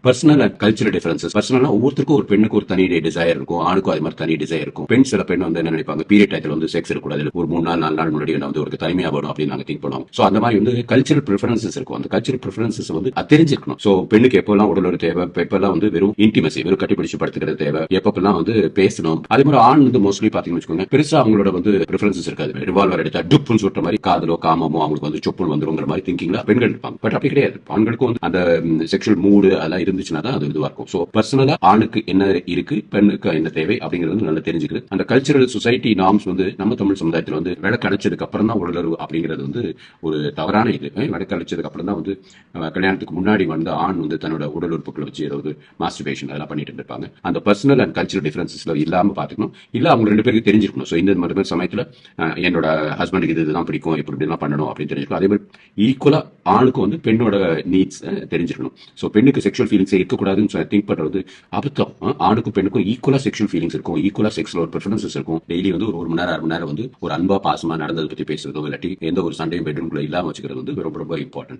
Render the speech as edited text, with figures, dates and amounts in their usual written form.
Personal and cultural differences. பர்சனலா ஒவ்வொருத்தருக்கும் ஒரு பெண்ணுக்கு ஒரு தனி டிசைர் இருக்கும், ஆணுக்கும் அது மாதிரி தனி டிசைர் இருக்கும். சில பெண் வந்து என்ன நினைப்பாங்க, பீரியட் டயத்துல வந்து செக்ஸ் இருக்கக்கூடாது, ஒரு 3 நாள் 4 நாள் முன்னாடி வந்து ஒரு தனிமையா வரும் அப்படின்னு நாங்க திங்க் பண்ணுவோம். சோ அந்த மாதிரி வந்து கல்ச்சரல் ப்ரிஃபரன்சஸ் இருக்கும். அந்த கல்ச்சரல் ப்ரிஃபரன்சஸ் வந்து தெரிஞ்சிருக்கணும். சோ பெண்ணுக்கு எப்பெல்லாம் உடல் ஒரு தேவை, எப்பெல்லாம் வந்து வெறும் இன்டிமசி, வெறும் கட்டிப்பிடிச்சு படுத்துக்கிறது தேவை, எப்பெல்லாம் வந்து பேசணும். அதே மாதிரி ஆண் வந்து மோஸ்ட்லி பாத்தீங்கன்னு வச்சுக்கோங்க, பெருசா அவங்களோட வந்து ப்ரிஃபரன்சஸ் இருக்காது. ரிவால்வர் எடுத்தா டுப்புன்னு சொல்ற மாதிரி காதலோ காமமோ அவங்களுக்கு வந்து சொப்புன்னு வந்துருங்கிற மாதிரி திங்கிங்ல பெண்கள் இருப்பாங்க. பட் அப்படி கிடையாது. ஆண்களுக்கும் வந்து அந்த செக்ஷுவல் மூடு அதெல்லாம் இருந்துச்சுன்னா தான் அது இதுவா இருக்கும். சோ பர்சனலா ஆணுக்கு என்ன இருக்கு, பெண்ணுக்கு என்ன தேவை அப்படிங்கிறது வந்து நல்லா தெரிஞ்சுக்குது. அந்த கல்ச்சரல் சொசைட்டி நார்ம்ஸ் வந்து நம்ம தமிழ் சமுதாயத்தில் வந்து விளக்கு அடைச்சதுக்கு அப்புறம் தான் உடலுறவு அப்படிங்கிறது வந்து ஒரு தவறான இது. விளக்கு அடைச்சதுக்கு அப்புறம் தான் வந்து கல்யாணத்துக்கு முன்னாடி வந்து ஆண் வந்து தன்னோட உடல் உறுப்புகளை வச்சு ஏதாவது மாஸ்டர்பேஷன் அதெல்லாம் பண்ணிட்டு இருப்பாங்க. அந்த பர்சனல் அண்ட் கல்ச்சரல் டிஃபரன்சஸ்ல இல்லாம பாத்துக்கணும். இல்ல அவங்க ரெண்டு பேருக்கு தெரிஞ்சிருக்கணும். சோ இந்த மாதிரி சமயத்துல என்னோட ஹஸ்பண்டுக்கு இதுதான் பிடிக்கும், எப்படி எல்லாம் பண்ணணும் அப்படின்னு தெரிஞ்சிருக்கும். அதே மாதிரி ஈக்குவலா ஆணுக்கு வந்து பெண்ணோட நீட்ஸ் தெரிஞ்சிருக்கணும். சோ பெண்ணுக்கு செக்ஷுவல் ஃபீலிங்ஸ் இருக்கக்கூடாதுன்னு திங்க் பண்றது அபத்தம். ஆணுக்கும் பெண்ணுக்கும் ஈக்குவலா செக்ஷுவல் ஃபீலிங்ஸ் இருக்கும், ஈக்குவலா செக்ஸ்ல ஒரு ப்ரிஃபரன்சஸ் இருக்கும். டெய்லி வந்து ஒரு மணி நேரம் 1/2 மணி நேரம் வந்து ஒரு அன்பா பாசமா நடந்ததை பத்தி பேசுறதோ இல்லாட்டி எந்த ஒரு சண்டையும் பெட்ரூம்குள்ள இல்லாம வச்சுக்கிறது வந்து ரொம்ப ரொம்ப இம்பார்ட்டன்ட்.